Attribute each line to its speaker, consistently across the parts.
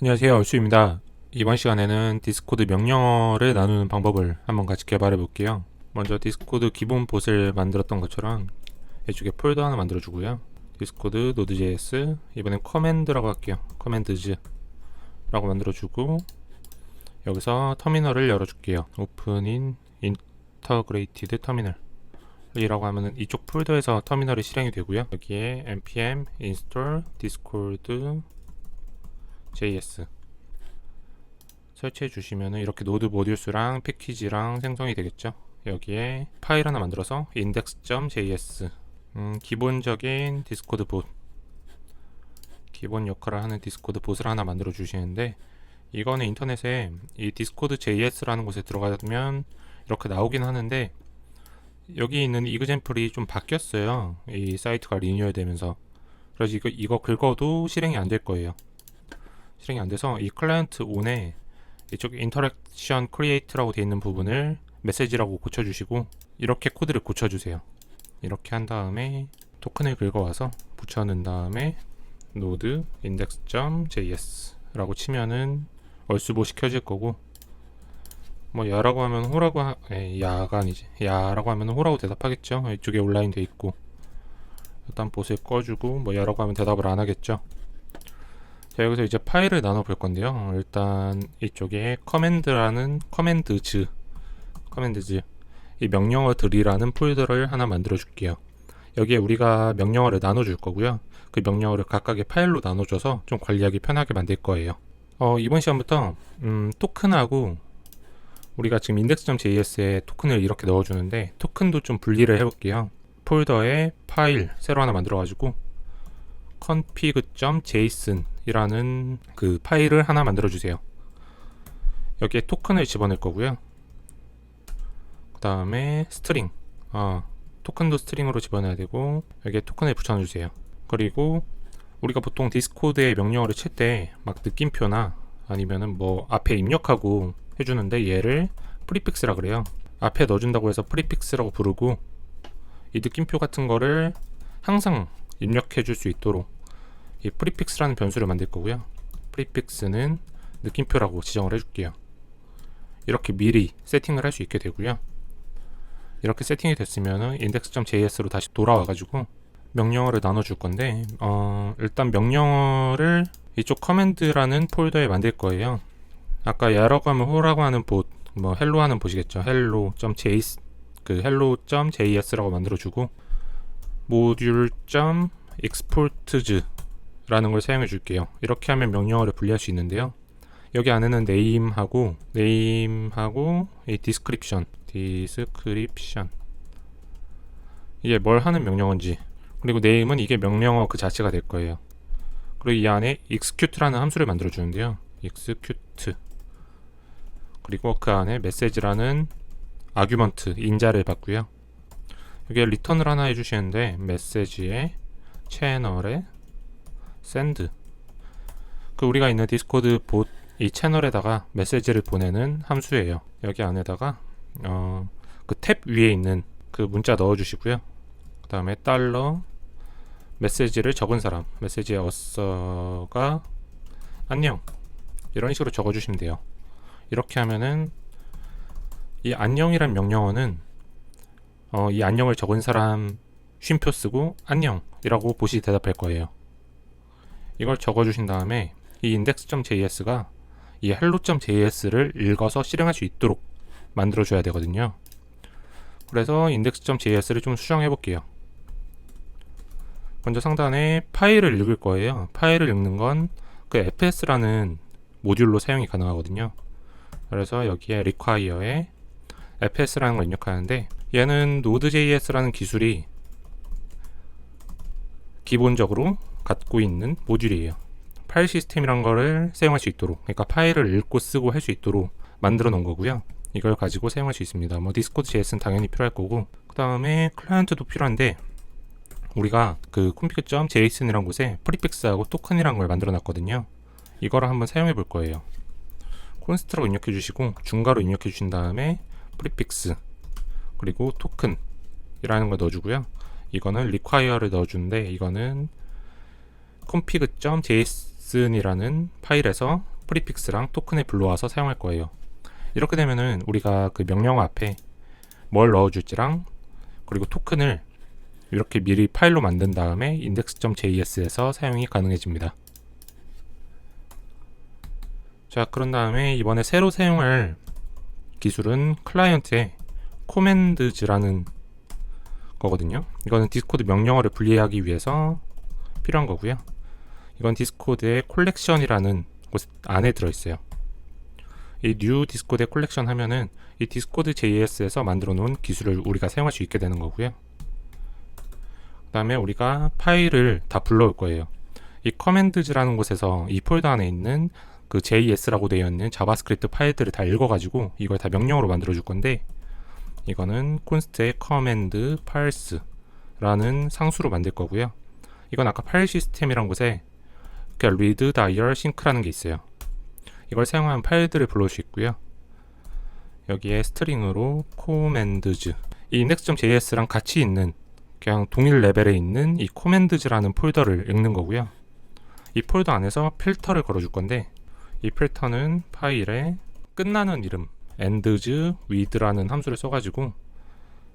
Speaker 1: 안녕하세요, 얼수입니다. 이번 시간에는 디스코드 명령어를 나누는 방법을 한번 같이 개발해 볼게요. 먼저 디스코드 기본 봇을 만들었던 것처럼 이쪽에 폴더 하나 만들어 주고요. 디스코드 노드.js, 이번엔 커맨드라고 할게요. 커맨드즈라고 만들어 주고, 여기서 터미널을 열어 줄게요. 오픈인 인터그레이티드 터미널 이라고 하면은 이쪽 폴더에서 터미널이 실행이 되고요. 여기에 npm install discord js 설치해 주시면은 이렇게 노드 모듈스랑 패키지랑 생성이 되겠죠. 여기에 파일 하나 만들어서 index.js 기본적인 디스코드 봇, 기본 역할을 하는 디스코드 봇을 하나 만들어 주시는데, 이거는 인터넷에 이 디스코드 JS라는 곳에 들어가면 이렇게 나오긴 하는데, 여기 있는 이그젬플이 좀 바뀌었어요. 이 사이트가 리뉴얼 되면서. 그래서 이거 긁어도 실행이 안 될 거예요. 실행이 안 돼서 이 클라이언트 온에 이쪽 인터랙션 크리에이트라고 되어 있는 부분을 메시지라고 고쳐주시고, 이렇게 코드를 고쳐주세요. 이렇게 한 다음에 토큰을 긁어와서 붙여넣은 다음에 node index.js 라고 치면은 얼수봇이 켜질 거고, 뭐 야라고 하면 야가 아니지, 야라고 하면 호라고 대답하겠죠. 이쪽에 온라인 돼 있고, 일단 봇을 꺼주고 뭐 야라고 하면 대답을 안 하겠죠. 자, 여기서 이제 파일을 나눠 볼 건데요. 일단 이쪽에 커맨드즈 이 명령어들이라는 폴더를 하나 만들어 줄게요. 여기에 우리가 명령어를 나눠 줄 거고요. 그 명령어를 각각의 파일로 나눠줘서 좀 관리하기 편하게 만들 거예요. 이번 시간부터 토큰하고, 우리가 지금 index.js에 토큰을 이렇게 넣어주는데, 토큰도 좀 분리를 해볼게요. 폴더에 파일 새로 하나 만들어 가지고 config.json 이라는 그 파일을 하나 만들어 주세요. 여기에 토큰을 집어넣을 거고요. 그 다음에 스트링, 토큰도 스트링으로 집어넣어야 되고, 여기에 토큰을 붙여주세요. 그리고 우리가 보통 디스코드의 명령어를 칠 때 막 느낌표나 아니면은 뭐 앞에 입력하고 해주는데, 얘를 프리픽스라 그래요. 앞에 넣어준다고 해서 프리픽스라고 부르고, 이 느낌표 같은 거를 항상 입력해 줄 수 있도록 이 프리픽스라는 변수를 만들 거고요. 프리픽스는 느낌표라고 지정을 해줄게요. 이렇게 미리 세팅을 할 수 있게 되고요. 이렇게 세팅이 됐으면 index.js로 다시 돌아와가지고 명령어를 나눠줄 건데, 일단 명령어를 이쪽 커맨드라는 폴더에 만들 거예요. 아까 야라고 하면 호라고 하는 봇, 뭐 헬로 하는 봇이겠죠. hello.js라고 만들어주고, module.exports 라는 걸 사용해 줄게요. 이렇게 하면 명령어를 분리할 수 있는데요. 여기 안에는 name하고 이 description 이게 뭘 하는 명령어인지, 그리고 name은 이게 명령어 그 자체가 될 거예요. 그리고 이 안에 execute라는 함수를 만들어 주는데요. execute, 그리고 그 안에 message라는 아규먼트 인자를 받고요. 여기에 return을 하나 해주시는데, 메시지에 채널에 send, 그 우리가 있는 디스코드 봇 이 채널에다가 메시지를 보내는 함수예요. 여기 안에다가 그 탭 위에 있는 그 문자 넣어 주시고요. 그 다음에 달러 메시지를 적은 사람, 메시지에 어서가 안녕, 이런 식으로 적어 주시면 돼요. 이렇게 하면은 이 안녕이란 명령어는 이 안녕을 적은 사람 쉼표 쓰고 안녕이라고 봇이 대답할 거예요. 이걸 적어주신 다음에 이 index.js가 이 hello.js를 읽어서 실행할 수 있도록 만들어줘야 되거든요. 그래서 index.js를 좀 수정해 볼게요. 먼저 상단에 파일을 읽을 거예요. 파일을 읽는 건 그 fs라는 모듈로 사용이 가능하거든요. 그래서 여기에 require에 fs라는 걸 입력하는데, 얘는 node.js라는 기술이 기본적으로 갖고 있는 모듈이에요. 파일 시스템이란 거를 사용할 수 있도록, 그러니까 파일을 읽고 쓰고 할 수 있도록 만들어 놓은 거고요. 이걸 가지고 사용할 수 있습니다. 뭐 디스코드 JS는 당연히 필요할 거고, 그 다음에 클라이언트도 필요한데, 우리가 그 config.js이라는 곳에 프리픽스하고 토큰이라는 걸 만들어 놨거든요. 이거를 한번 사용해 볼 거예요. 콘스트라고 입력해 주시고, 중괄호 입력해 주신 다음에 프리픽스 그리고 토큰이라는 걸 넣어주고요. 이거는 require를 넣어주는데, 이거는 config.js listen이라는 파일에서 프리픽스랑 토큰을 불러와서 사용할 거예요. 이렇게 되면은 우리가 그 명령어 앞에 뭘 넣어줄지랑 그리고 토큰을 이렇게 미리 파일로 만든 다음에 index.js에서 사용이 가능해집니다. 자, 그런 다음에 이번에 새로 사용할 기술은 클라이언트의 commands라는 거거든요. 이거는 디스코드 명령어를 분리하기 위해서 필요한 거고요. 이건 디스코드의 콜렉션이라는 곳 안에 들어있어요. 이 new 디스코드의 콜렉션 하면은 이 디스코드 JS에서 만들어 놓은 기술을 우리가 사용할 수 있게 되는 거고요. 그 다음에 우리가 파일을 다 불러올 거예요. 이 commands라는 곳에서 이 폴더 안에 있는 그 JS라고 되어 있는 자바스크립트 파일들을 다 읽어가지고 이걸 다 명령어로 만들어 줄 건데, 이거는 const의 command pars라는 상수로 만들 거고요. 이건 아까 파일 시스템이란 곳에 read, dir, sync라는 게 있어요. 이걸 사용하면 파일들을 불러올 수 있고요. 여기에 스트링으로 commands, 이 index.js랑 같이 있는 그냥 동일 레벨에 있는 이 commands라는 폴더를 읽는 거고요. 이 폴더 안에서 필터를 걸어줄 건데, 이 필터는 파일에 끝나는 이름 ends with라는 함수를 써가지고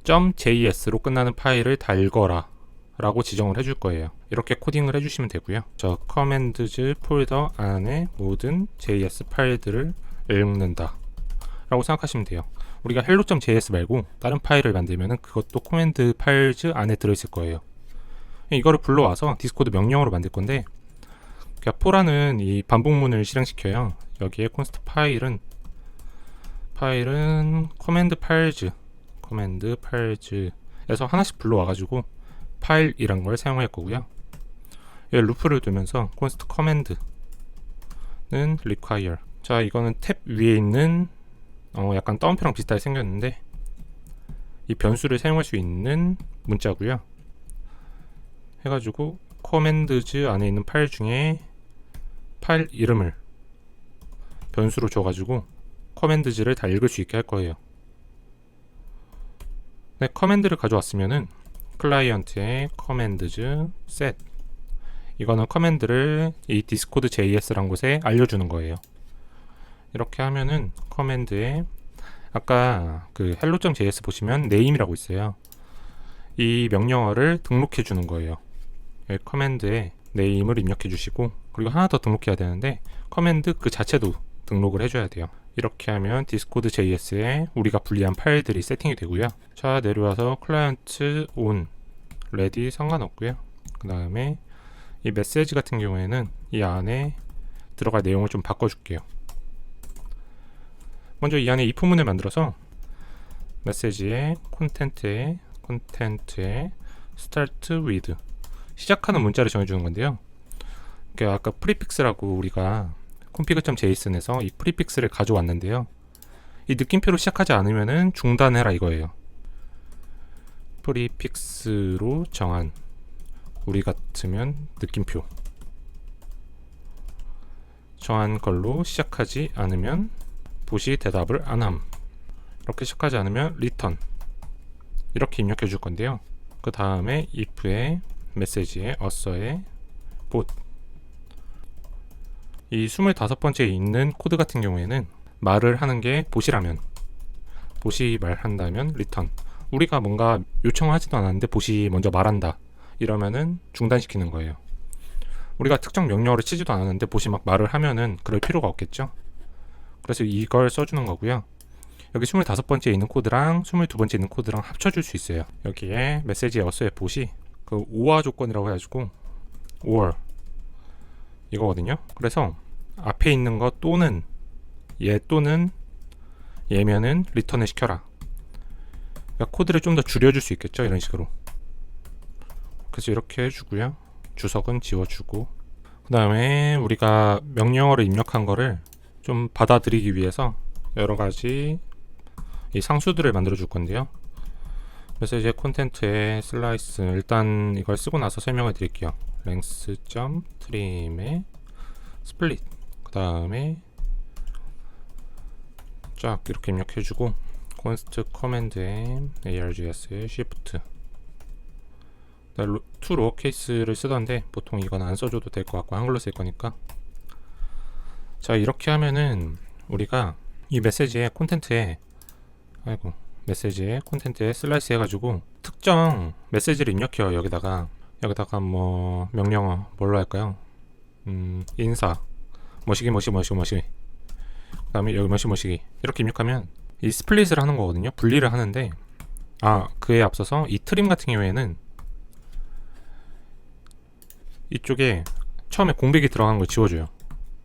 Speaker 1: .js로 끝나는 파일을 다 읽어라 라고 지정을 해줄 거예요. 이렇게 코딩을 해주시면 되고요. 저 commands 폴더 안에 모든 js 파일들을 읽는다 라고 생각하시면 돼요. 우리가 hello.js 말고 다른 파일을 만들면 그것도 command files 안에 들어있을 거예요. 이거를 불러와서 디스코드 명령어로 만들 건데, 포라는 이 반복문을 실행시켜요. 여기에 const 파일은 command files에서 하나씩 불러와가지고 파일이란 걸 사용할 거고요. 여기 루프를 두면서 const command는 require. 자, 이거는 탭 위에 있는 약간 따옴표랑 비슷하게 생겼는데 이 변수를 사용할 수 있는 문자고요. 해가지고 commands 안에 있는 파일 중에 파일 이름을 변수로 줘가지고 commands를 다 읽을 수 있게 할 거예요. 네, 커맨드를 가져왔으면은 클라이언트의 commands set, 이거는 커맨드를 이 디스코드 JS란 곳에 알려주는 거예요. 이렇게 하면은 커맨드에 아까 그 hello.js 보시면 name이라고 있어요. 이 명령어를 등록해 주는 거예요. 여기 커맨드에 name을 입력해 주시고, 그리고 하나 더 등록해야 되는데 커맨드 그 자체도 등록을 해줘야 돼요. 이렇게 하면 디스코드 JS에 우리가 분리한 파일들이 세팅이 되고요. 자, 내려와서 클라이언트 on ready 상관없고요. 그 다음에 이 메시지 같은 경우에는 이 안에 들어갈 내용을 좀 바꿔줄게요. 먼저 이 안에 if문을 만들어서 메시지의 콘텐트에 start with, 시작하는 문자를 정해주는 건데요. 그러니까 아까 프리픽스라고 우리가 config.json에서 이 프리픽스를 가져왔는데요. 이 느낌표로 시작하지 않으면은 중단해라 이거예요. 프리픽스로 정한, 우리 같으면 느낌표 정한 걸로 시작하지 않으면 보시 대답을 안함. 이렇게 시작하지 않으면 return, 이렇게 입력해 줄 건데요. 그 다음에 if의 메시지에 어서의 bot, 이 25번째에 있는 코드 같은 경우에는 말을 하는 게 보시라면, 보시 말한다면 return, 우리가 뭔가 요청하지도 않았는데 보시 먼저 말한다 이러면은 중단시키는 거예요. 우리가 특정 명령어를 치지도 않았는데 보시 막 말을 하면은 그럴 필요가 없겠죠. 그래서 이걸 써주는 거고요. 여기 25번째에 있는 코드랑 22번째에 있는 코드랑 합쳐줄 수 있어요. 여기에 메시지에 어서의 보시 그 OR 조건이라고 해가지고 OR 이거거든요. 그래서 앞에 있는 거 또는 얘 또는 얘면은 리턴을 시켜라. 그러니까 코드를 좀 더 줄여줄 수 있겠죠, 이런 식으로. 그래서 이렇게 해주고요. 주석은 지워주고, 그 다음에 우리가 명령어를 입력한 거를 좀 받아들이기 위해서 여러 가지 이 상수들을 만들어 줄 건데요. 그래서 이제 콘텐츠에 슬라이스, 일단 이걸 쓰고 나서 설명을 드릴게요. length.trim에 split, 그 다음에 쫙 이렇게 입력해주고, const command에 args shift, to 로어케이스를 쓰던데 보통 이건 안 써줘도 될 것 같고 한글로 쓸 거니까 자, 이렇게 하면은 우리가 이 메시지의 콘텐츠에 슬라이스 해가지고 특정 메시지를 입력해요. 여기다가 뭐 명령어 뭘로 할까요? 인사 뭐시기 그 다음에 여기 뭐시기 이렇게 입력하면 이 스플릿을 하는 거거든요. 분리를 하는데, 그에 앞서서 이 트림 같은 경우에는 이쪽에 처음에 공백이 들어간 걸 지워줘요.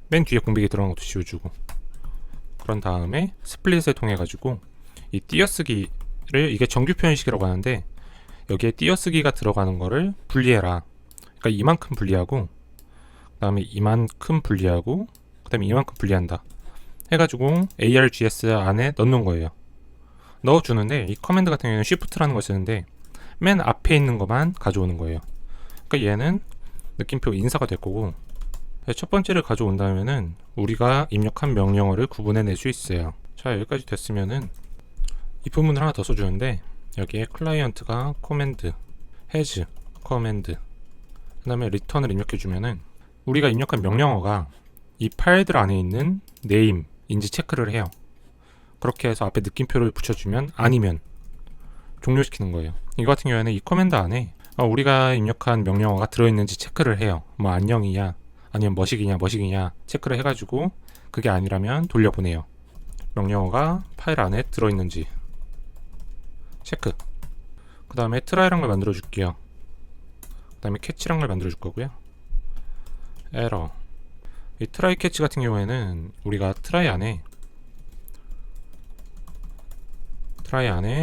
Speaker 1: 맨 뒤에 공백이 들어간 것도 지워주고, 그런 다음에 스플릿을 통해 가지고 이 띄어쓰기를, 이게 정규 표현식이라고 하는데 여기에 띄어쓰기가 들어가는 거를 분리해라. 그러니까 이만큼 분리하고, 그 다음에 이만큼 분리하고, 그 다음에 이만큼 분리한다 해가지고 args 안에 넣는 거예요. 넣어주는데, 이 커맨드 같은 경우에는 shift라는 걸 쓰는데 맨 앞에 있는 것만 가져오는 거예요. 그러니까 얘는 느낌표 인사가 될 거고, 첫 번째를 가져온다면은 우리가 입력한 명령어를 구분해낼 수 있어요. 자, 여기까지 됐으면은 이 부분을 하나 더 써주는데, 여기에 클라이언트가 코맨드 has 커맨드, 그 다음에 리턴을 입력해주면은 우리가 입력한 명령어가 이 파일들 안에 있는 네임인지 체크를 해요. 그렇게 해서 앞에 느낌표를 붙여주면 아니면 종료시키는 거예요. 이거 같은 경우에는 이 커맨드 안에 우리가 입력한 명령어가 들어있는지 체크를 해요. 뭐 안녕이냐 아니면 뭐시기냐 체크를 해가지고 그게 아니라면 돌려보내요. 명령어가 파일 안에 들어있는지 체크. 그 다음에 트라이란 걸 만들어 줄게요. 그 다음에 캐치란 걸 만들어 줄 거고요. 에러. 이 트라이 캐치 같은 경우에는 우리가 트라이 안에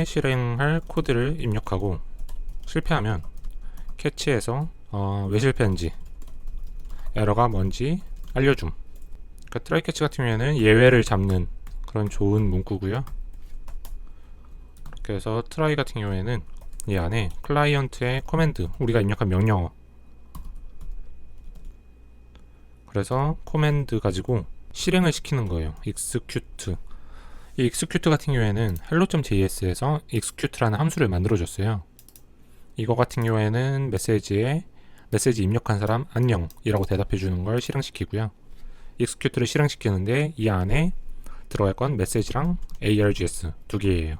Speaker 1: 실행할 코드를 입력하고 실패하면 캐치해서 왜 실패한지, 에러가 뭔지 알려줌. 그러니까 트라이 캐치 같은 경우에는 예외를 잡는 그런 좋은 문구고요. 그래서 트라이 같은 경우에는 이 안에 클라이언트의 커맨드, 우리가 입력한 명령어, 그래서 커맨드 가지고 실행을 시키는 거예요. execute. 이 execute 같은 경우에는 hello.js에서 execute라는 함수를 만들어줬어요. 이거 같은 경우에는 메시지 입력한 사람 안녕이라고 대답해주는 걸 실행시키고요. execute를 실행시키는데 이 안에 들어갈 건 메시지랑 args 두 개예요.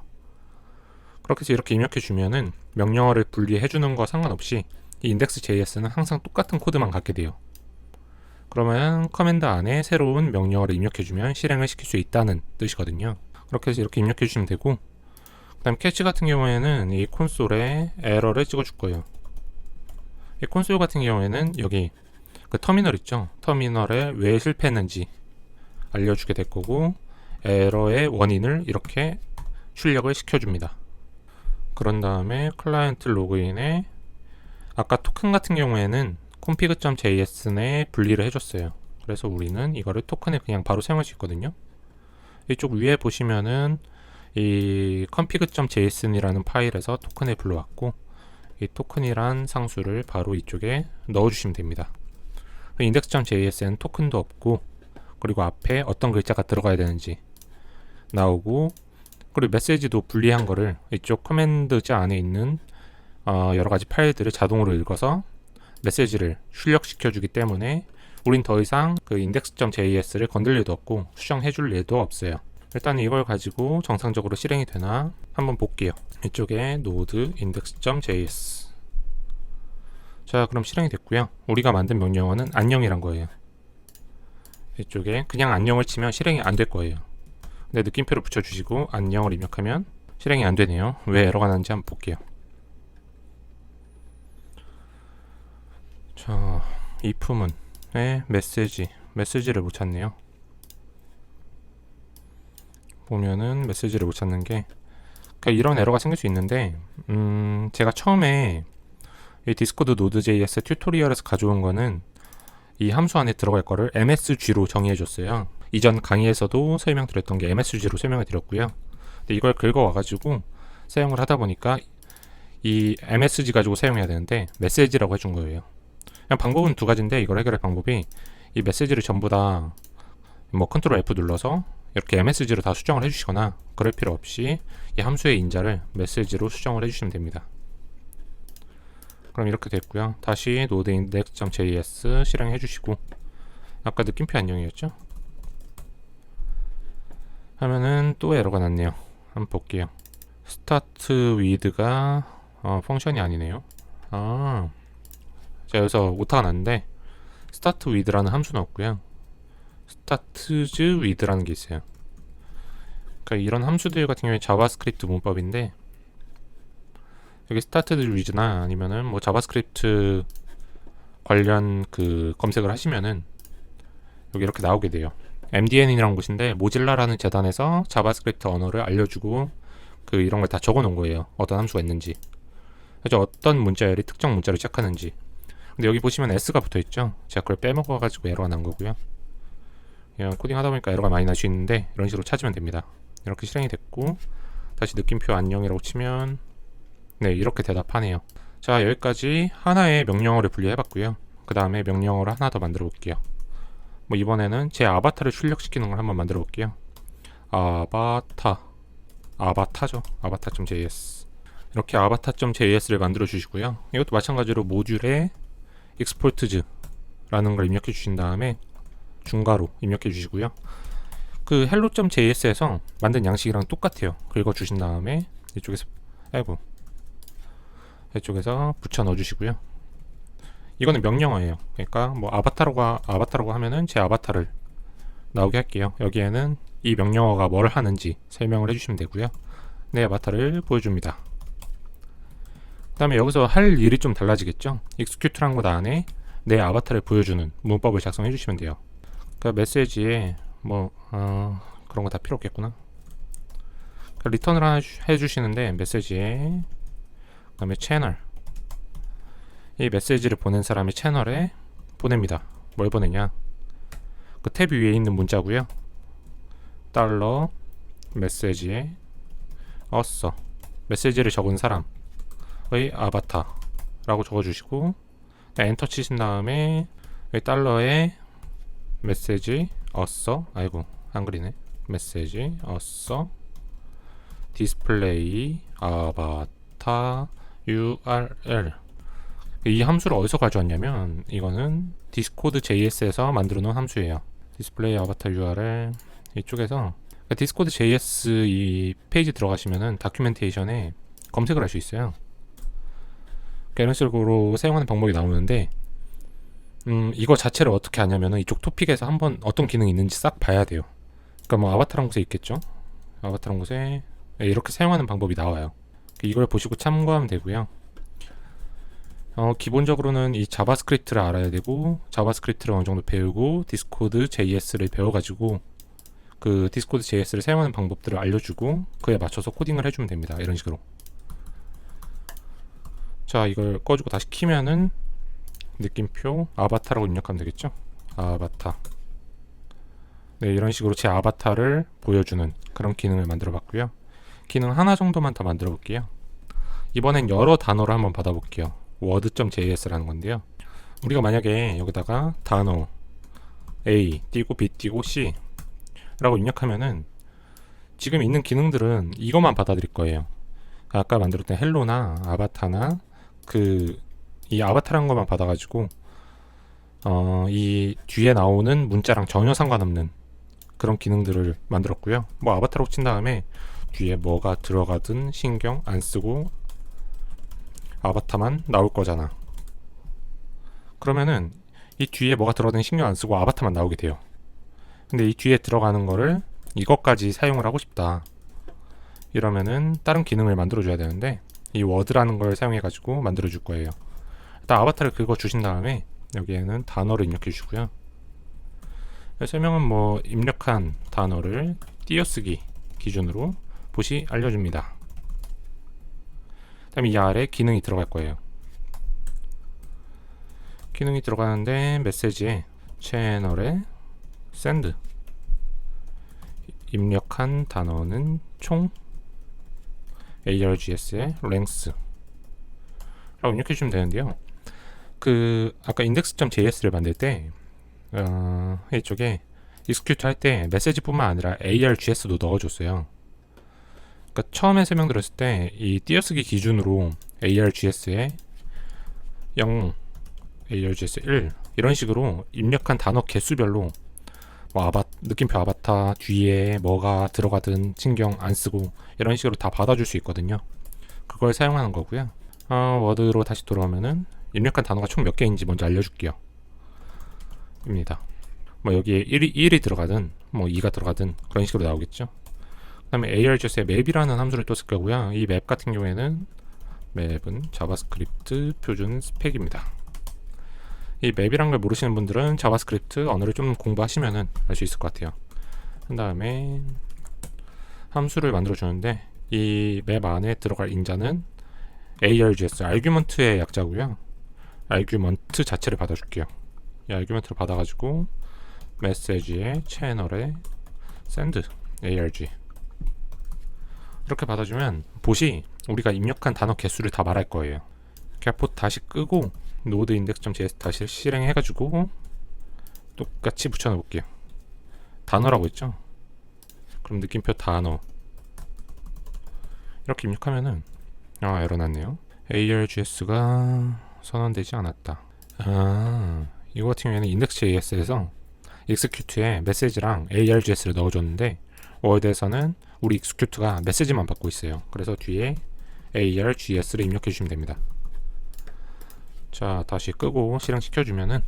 Speaker 1: 그렇게 해서 이렇게 입력해주면은 명령어를 분리해주는 거 상관없이 이 index.js는 항상 똑같은 코드만 갖게 돼요. 그러면 커맨드 안에 새로운 명령어를 입력해주면 실행을 시킬 수 있다는 뜻이거든요. 그렇게 해서 이렇게 입력해주시면 되고, 그 다음 캐치 같은 경우에는 이 콘솔에 에러를 찍어줄 거예요. 이 콘솔 같은 경우에는 여기 그 터미널 있죠? 터미널에 왜 실패했는지 알려주게 될 거고, 에러의 원인을 이렇게 출력을 시켜줍니다. 그런 다음에 클라이언트 로그인에 아까 토큰 같은 경우에는 config.js 내 분리를 해줬어요. 그래서 우리는 이거를 토큰에 그냥 바로 사용할 수 있거든요. 이쪽 위에 보시면은 이 config.json이라는 파일에서 토큰을 불러왔고, 이 토큰이란 상수를 바로 이쪽에 넣어주시면 됩니다. index.js에는 토큰도 없고, 그리고 앞에 어떤 글자가 들어가야 되는지 나오고, 그리고 메시지도 분리한 거를 이쪽 커맨드자 안에 있는 여러가지 파일들을 자동으로 읽어서 메시지를 출력시켜 주기 때문에 우린 더 이상 그 index.js를 건들 일도 없고 수정해 줄 일도 없어요. 일단 이걸 가지고 정상적으로 실행이 되나 한번 볼게요. 이쪽에 node index.js. 자, 그럼 실행이 됐고요. 우리가 만든 명령어는 안녕이란 거예요. 이쪽에 그냥 안녕을 치면 실행이 안 될 거예요. 근데 느낌표를 붙여주시고 안녕을 입력하면 실행이 안 되네요. 왜 에러가 나는지 한번 볼게요. 자, if문의 메시지를 못 찾네요. 보면은 메시지를 못 찾는 게, 그러니까 이런 에러가 생길 수 있는데, 제가 처음에 이 디스코드 노드.js 튜토리얼에서 가져온 거는 이 함수 안에 들어갈 거를 msg로 정의해 줬어요. 이전 강의에서도 설명드렸던 게 msg로 설명을 드렸고요. 근데 이걸 긁어 와가지고 사용을 하다 보니까 이 msg 가지고 사용해야 되는데 메시지라고 해준 거예요. 그냥 방법은 두 가지인데, 이걸 해결할 방법이 이 메시지를 전부 다 뭐 컨트롤 F 눌러서 이렇게 MSG로 다 수정을 해주시거나, 그럴 필요 없이 이 함수의 인자를 메시지로 수정을 해주시면 됩니다. 그럼 이렇게 됐고요. 다시 node index.js 실행해 주시고, 아까 느낌표 안녕이었죠? 하면은 또 에러가 났네요. 한번 볼게요. 스타트 위드가 펑션이 아니네요. 자, 여기서 오타가 났는데 스타트 위드라는 함수는 없고요. 스타트즈 위드라는 게 있어요. 그러니까 이런 함수들 같은 경우에 자바스크립트 문법인데, 여기 스타트즈 위드나 아니면은 뭐 자바스크립트 관련 그 검색을 하시면은 여기 이렇게 나오게 돼요. MDN이라는 곳인데 모질라라는 재단에서 자바스크립트 언어를 알려주고 그 이런 걸 다 적어 놓은 거예요. 어떤 함수가 있는지, 그래서 어떤 문자열이 특정 문자로 시작하는지. 근데 여기 보시면 S가 붙어 있죠. 제가 그걸 빼먹어 가지고 에러가 난 거고요. 그냥 코딩 하다 보니까 에러가 많이 날 수 있는데 이런 식으로 찾으면 됩니다. 이렇게 실행이 됐고 다시 느낌표 안녕이라고 치면 네, 이렇게 대답하네요. 자, 여기까지 하나의 명령어를 분리해 봤고요. 그 다음에 명령어를 하나 더 만들어 볼게요. 뭐 이번에는 제 아바타를 출력시키는 걸 한번 만들어 볼게요. 아바타죠. 아바타.js. 이렇게 아바타.js를 만들어 주시고요. 이것도 마찬가지로 모듈에 exports라는 걸 입력해 주신 다음에 중괄호 입력해 주시고요. 그 hello.js에서 만든 양식이랑 똑같아요. 긁어 주신 다음에 이쪽에서 이쪽에서 붙여 넣어 주시고요. 이거는 명령어예요. 그러니까 뭐 아바타라고 하면은 제 아바타를 나오게 할게요. 여기에는 이 명령어가 뭘 하는지 설명을 해주시면 되고요. 내 아바타를 보여줍니다. 그 다음에 여기서 할 일이 좀 달라지겠죠. execute란 것 안에 내 아바타를 보여주는 문법을 작성해 주시면 돼요. 그 메시지에 뭐 그런 거 다 필요 없겠구나. 리턴을 해주시는데 메시지에, 그 다음에 채널, 이 메시지를 보낸 사람의 채널에 보냅니다. 뭘 보내냐, 그 탭 위에 있는 문자고요. 달러 메시지에 메시지를 적은 사람의 아바타라고 적어주시고 엔터 치신 다음에 달러에 메시지 한글이네. 메시지 디스플레이 아바타 URL. 이 함수를 어디서 가져왔냐면 이거는 디스코드 JS에서 만들어 놓은 함수예요. 디스플레이 아바타 URL 이쪽에서 디스코드 JS 이 페이지 들어가시면은 다큐멘테이션에 검색을 할 수 있어요. 이런 식으로 사용하는 방법이 나오는데 이거 자체를 어떻게 하냐면은 이쪽 토픽에서 한번 어떤 기능이 있는지 싹 봐야 돼요. 그러니까 뭐 아바타란 곳에 있겠죠. 아바타란 곳에 이렇게 사용하는 방법이 나와요. 이걸 보시고 참고하면 되고요. 기본적으로는 이 자바스크립트를 알아야 되고, 자바스크립트를 어느 정도 배우고 디스코드 JS를 배워가지고 그 디스코드 JS를 사용하는 방법들을 알려주고 그에 맞춰서 코딩을 해주면 됩니다. 이런 식으로. 자, 이걸 꺼주고 다시 키면은 느낌표 아바타라고 입력하면 되겠죠. 아바타. 네, 이런 식으로 제 아바타를 보여주는 그런 기능을 만들어 봤고요. 기능 하나 정도만 더 만들어 볼게요. 이번엔 여러 단어를 한번 받아볼게요. word.js라는 건데요. 우리가 만약에 여기다가 단어 A 띄고 B 띄고 C 라고 입력하면은 지금 있는 기능들은 이것만 받아들일 거예요. 아까 만들었던 헬로나 아바타나 이 아바타라는 것만 받아가지고 이 뒤에 나오는 문자랑 전혀 상관없는 그런 기능들을 만들었고요. 뭐 아바타로 친 다음에 뒤에 뭐가 들어가든 신경 안 쓰고 아바타만 나올 거잖아. 그러면은 이 뒤에 뭐가 들어가든 신경 안 쓰고 아바타만 나오게 돼요. 근데 이 뒤에 들어가는 거를 이것까지 사용을 하고 싶다. 이러면은 다른 기능을 만들어 줘야 되는데 이 워드라는 걸 사용해 가지고 만들어 줄 거예요. 일단 아바타를 긁어 주신 다음에 여기에는 단어를 입력해 주시고요. 설명은 뭐 입력한 단어를 띄어쓰기 기준으로 봇이 알려줍니다. 그 다음에 이 아래 기능이 들어갈 거예요. 기능이 들어가는데 메시지에 채널에 send 입력한 단어는 총 args의 length 라고 입력해 주시면 되는데요. 아까 index.js를 만들 때 이쪽에 execute 할 때 메시지뿐만 아니라 args도 넣어줬어요. 그러니까 처음에 설명드렸을 때 이 띄어쓰기 기준으로 args에 0, args 1 이런 식으로 입력한 단어 개수별로 뭐 느낌표 아바타 뒤에 뭐가 들어가든 신경 안 쓰고 이런 식으로 다 받아줄 수 있거든요. 그걸 사용하는 거고요. 워드로 다시 돌아오면은 입력한 단어가 총 몇 개인지 먼저 알려줄게요. 입니다. 뭐 여기에 1이 들어가든 뭐 2가 들어가든 그런 식으로 나오겠죠. 그 다음에 ARJS에 맵이라는 함수를 또 쓸 거고요. 이 맵 같은 경우에는 맵은 자바스크립트 표준 스펙입니다. 이 맵이란 걸 모르시는 분들은 자바스크립트 언어를 좀 공부하시면은 알 수 있을 것 같아요. 그 다음에 함수를 만들어 주는데 이 맵 안에 들어갈 인자는 ARJS 아규먼트의 약자고요. 아규먼트 자체를 받아줄게요. 이 아규먼트를 받아가지고 메시지에 채널에 send arg 이렇게 받아주면 봇이 우리가 입력한 단어 개수를 다 말할 거예요. 봇 다시 끄고 node index.js 다시 실행해가지고 똑같이 붙여넣을게요. 단어라고 했죠? 그럼 느낌표 단어 이렇게 입력하면은 에러 났네요. ARJS가 선언되지 않았다. 이거 같은 경우에는 index.js에서 execute에 메시지랑 ARJS를 넣어줬는데 워드에서는 우리 execute가 메시지만 받고 있어요. 그래서 뒤에 ARJS를 입력해 주시면 됩니다. 자, 다시 끄고 실행시켜주면은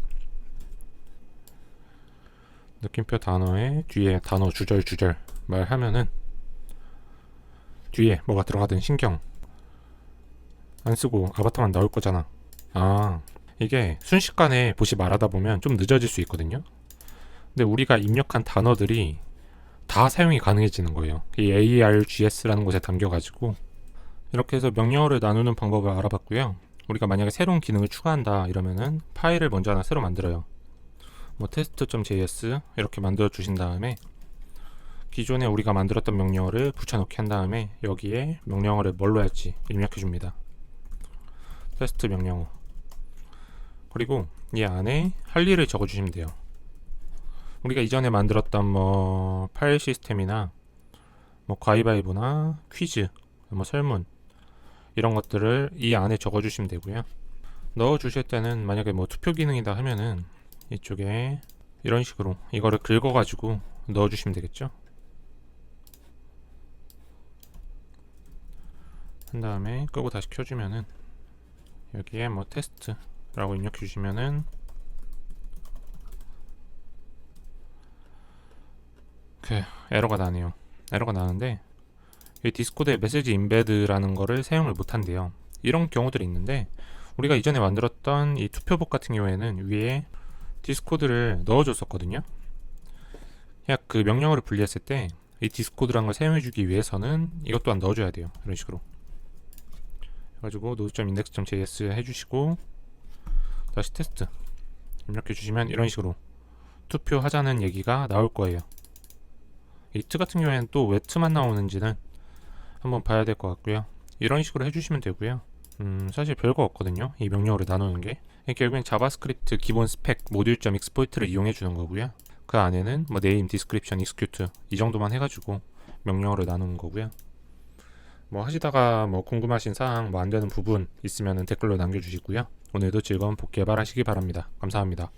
Speaker 1: 느낌표 단어에 뒤에 단어 주절 말하면은 뒤에 뭐가 들어가든 신경 안 쓰고 아바타만 나올 거잖아. 이게 순식간에 봇이 말하다 보면 좀 늦어질 수 있거든요. 근데 우리가 입력한 단어들이 다 사용이 가능해지는 거예요. 이 ARJS라는 곳에 담겨가지고 이렇게 해서 명령어를 나누는 방법을 알아봤고요. 우리가 만약에 새로운 기능을 추가한다 이러면은 파일을 먼저 하나 새로 만들어요. 뭐 test.js 이렇게 만들어 주신 다음에 기존에 우리가 만들었던 명령어를 붙여넣기 한 다음에 여기에 명령어를 뭘로 할지 입력해 줍니다. 테스트 명령어. 그리고 이 안에 할 일을 적어 주시면 돼요. 우리가 이전에 만들었던 뭐 파일 시스템이나 뭐 가위바위보나 퀴즈, 뭐 설문 이런 것들을 이 안에 적어 주시면 되고요. 넣어 주실 때는 만약에 뭐 투표 기능이다 하면은 이쪽에 이런 식으로 이거를 긁어 가지고 넣어 주시면 되겠죠. 한 다음에 끄고 다시 켜주면은 여기에 뭐 테스트라고 입력해 주시면은 에러가 나네요. 에러가 나는데 이 디스코드에 메시지 인베드라는 거를 사용을 못한대요. 이런 경우들이 있는데 우리가 이전에 만들었던 이 투표복 같은 경우에는 위에 디스코드를 넣어줬었거든요. 그냥 그 명령어를 분리했을 때 이 디스코드라는 걸 사용해주기 위해서는 이것 또한 넣어줘야 돼요. 이런 식으로 해가지고 node.index.js 해주시고 다시 테스트 입력해 주시면 이런 식으로 투표하자는 얘기가 나올 거예요. 이 트 같은 경우에는 또 왜 트만 나오는지는 한번 봐야 될 것 같고요. 이런 식으로 해주시면 되고요. 사실 별거 없거든요. 이 명령어를 나누는 게 결국엔 자바스크립트 기본 스펙 모듈.export를 이용해 주는 거고요. 그 안에는 뭐 name, description, execute 이 정도만 해가지고 명령어를 나누는 거고요. 뭐 하시다가 뭐 궁금하신 사항, 뭐 안 되는 부분 있으면 댓글로 남겨주시고요. 오늘도 즐거운 복 개발하시기 바랍니다. 감사합니다.